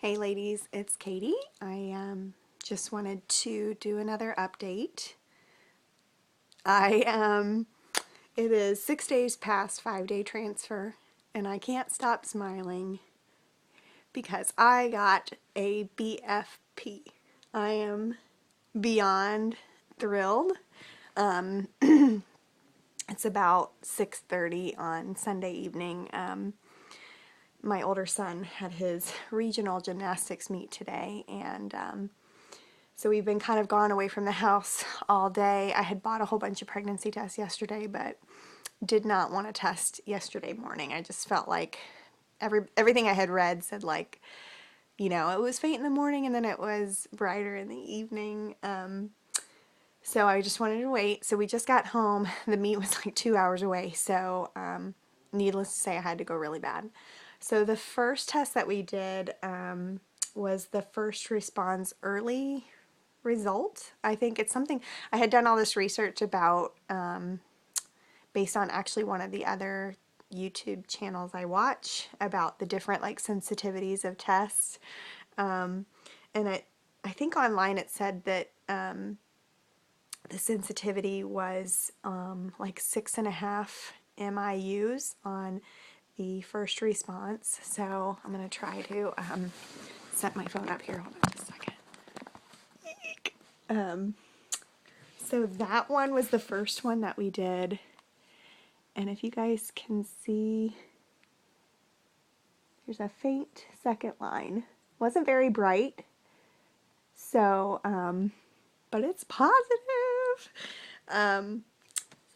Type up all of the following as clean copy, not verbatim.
Hey ladies, it's Katie. I just wanted to do another update. It is 6 days past 5-day transfer, and I can't stop smiling because I got a BFP. I am beyond thrilled. It's about 6:30 on Sunday evening. My older son had his regional gymnastics meet today, and so we've been kind of gone away from the house all day. I had bought a whole bunch of pregnancy tests yesterday, but did not want to test yesterday morning. I just felt like everything I had read said, like, it was faint in the morning and then it was brighter in the evening. So I just wanted to wait. So we just got home. The meet was like 2 hours away. So needless to say, I had to go really bad. So the first test that we did was the first response early result. I think it's something I had done all this research about based on actually one of the other YouTube channels I watch about the different like sensitivities of tests. And I think online it said that the sensitivity was like 6.5 MIUs on the first response. So I'm going to try to set my phone up here. Hold on just a second. So that one was the first one that we did. And if you guys can see, there's a faint second line. Wasn't very bright. So, but it's positive.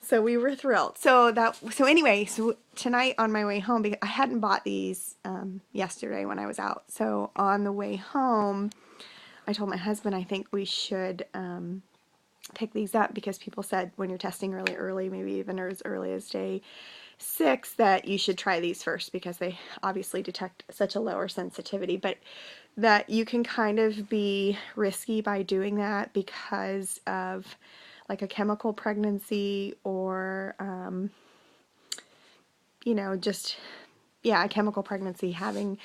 So we were thrilled. So anyway, so tonight on my way home, because I hadn't bought these yesterday when I was out. So on the way home, I told my husband I think we should pick these up because people said when you're testing really early, maybe even as early as day 6, that you should try these first because they obviously detect such a lower sensitivity, but that you can kind of be risky by doing that because of like a chemical pregnancy or a chemical pregnancy having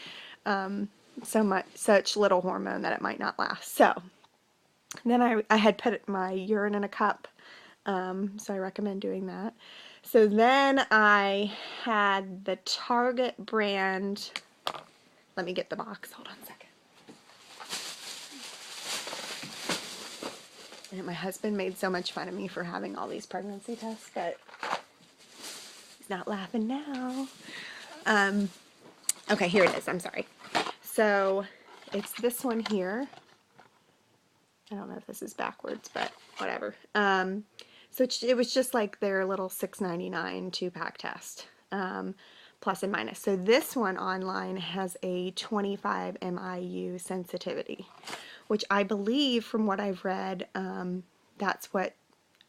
such little hormone that it might not last. So then I had put my urine in a cup, so I recommend doing that. So then I had the Target brand, let me get the box, hold on a second. And my husband made so much fun of me for having all these pregnancy tests, but he's not laughing now. Okay, here it is, I'm sorry. So it's this one here. I don't know if this is backwards, but whatever. So it was just like their little $6.99 2-pack test, plus and minus. So this one online has a 25 MIU sensitivity, which I believe from what I've read, that's what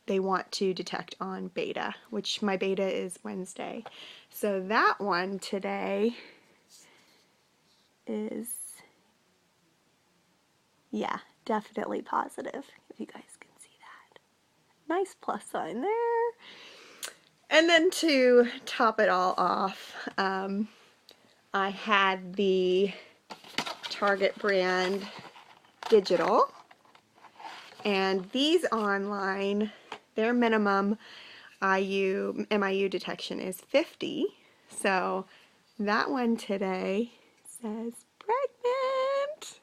they want to detect on beta, which my beta is Wednesday. So that one today is, yeah, definitely positive, if you guys can see that. Nice plus sign there. And then to top it all off, I had the Target brand digital, and these online, their minimum MIU detection is 50. So that one today says pregnant.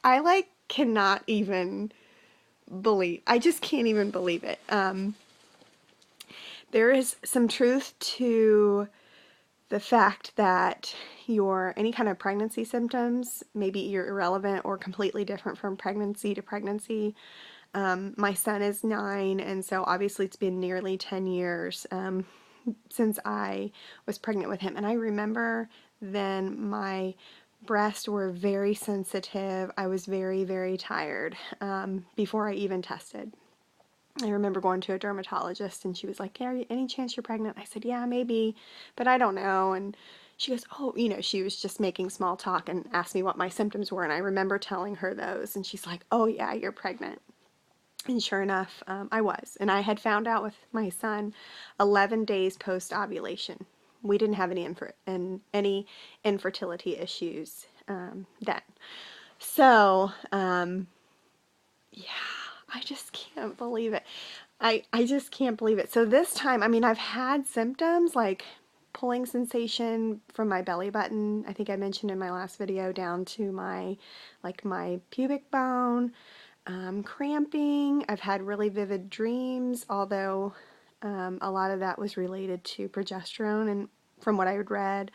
I like cannot even believe, I just can't even believe it. There is some truth to the fact that any kind of pregnancy symptoms, maybe you're irrelevant or completely different from pregnancy to pregnancy. My son is 9, and so obviously it's been nearly 10 years since I was pregnant with him. And I remember then my breasts were very sensitive. I was very, very tired before I even tested. I remember going to a dermatologist and she was like, "Hey, any chance you're pregnant?" I said, "Yeah, maybe, but I don't know." And she goes, "Oh," she was just making small talk and asked me what my symptoms were. And I remember telling her those. And she's like, "Oh yeah, you're pregnant." And sure enough, I was. And I had found out with my son 11 days post-ovulation. we didn't have any infertility issues then. So, yeah, I just can't believe it. I just can't believe it. So this time, I mean, I've had symptoms like pulling sensation from my belly button. I think I mentioned in my last video down to my pubic bone, cramping. I've had really vivid dreams, although a lot of that was related to progesterone and from what I had read.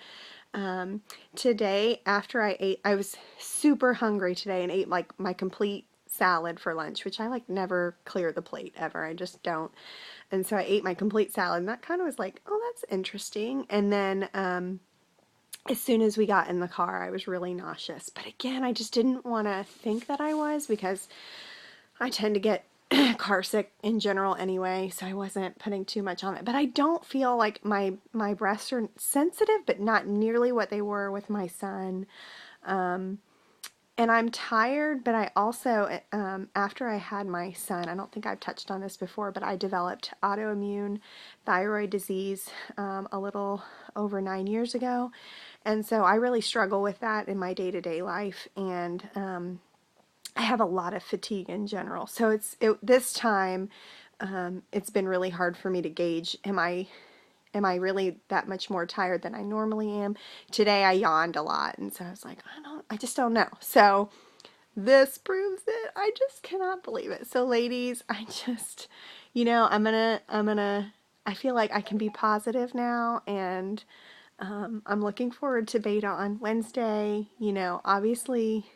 Today, after I ate, I was super hungry today and ate like my complete salad for lunch, which I like never clear the plate ever. I just don't. And so I ate my complete salad, and that kind of was like, oh, that's interesting. And then as soon as we got in the car, I was really nauseous. But again, I just didn't want to think that I was, because I tend to get car sick in general anyway, so I wasn't putting too much on it. But I don't feel like my breasts are sensitive, but not nearly what they were with my son. And I'm tired, but I also, after I had my son, I don't think I've touched on this before, but I developed autoimmune thyroid disease a little over 9 years ago. And so I really struggle with that in my day-to-day life. And I have a lot of fatigue in general. So this time, it's been really hard for me to gauge, am I really that much more tired than I normally am? Today I yawned a lot, and so I was like, I just don't know. So this proves it. I just cannot believe it. So ladies, I just, I feel like I can be positive now, and I'm looking forward to beta on Wednesday. Obviously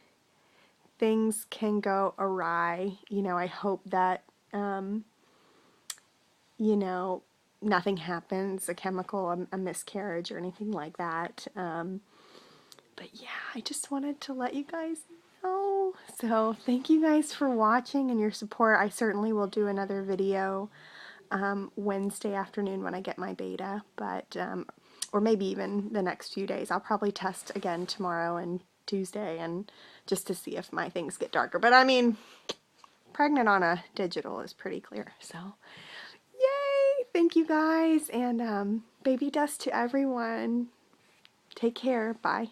things can go awry. I hope that, nothing happens, a chemical, a miscarriage or anything like that. But yeah, I just wanted to let you guys know. So thank you guys for watching and your support. I certainly will do another video Wednesday afternoon when I get my beta, but or maybe even the next few days. I'll probably test again tomorrow and Tuesday, and just to see if my things get darker. But I mean, pregnant on a digital is pretty clear. So yay! Thank you guys, and baby dust to everyone. Take care. Bye.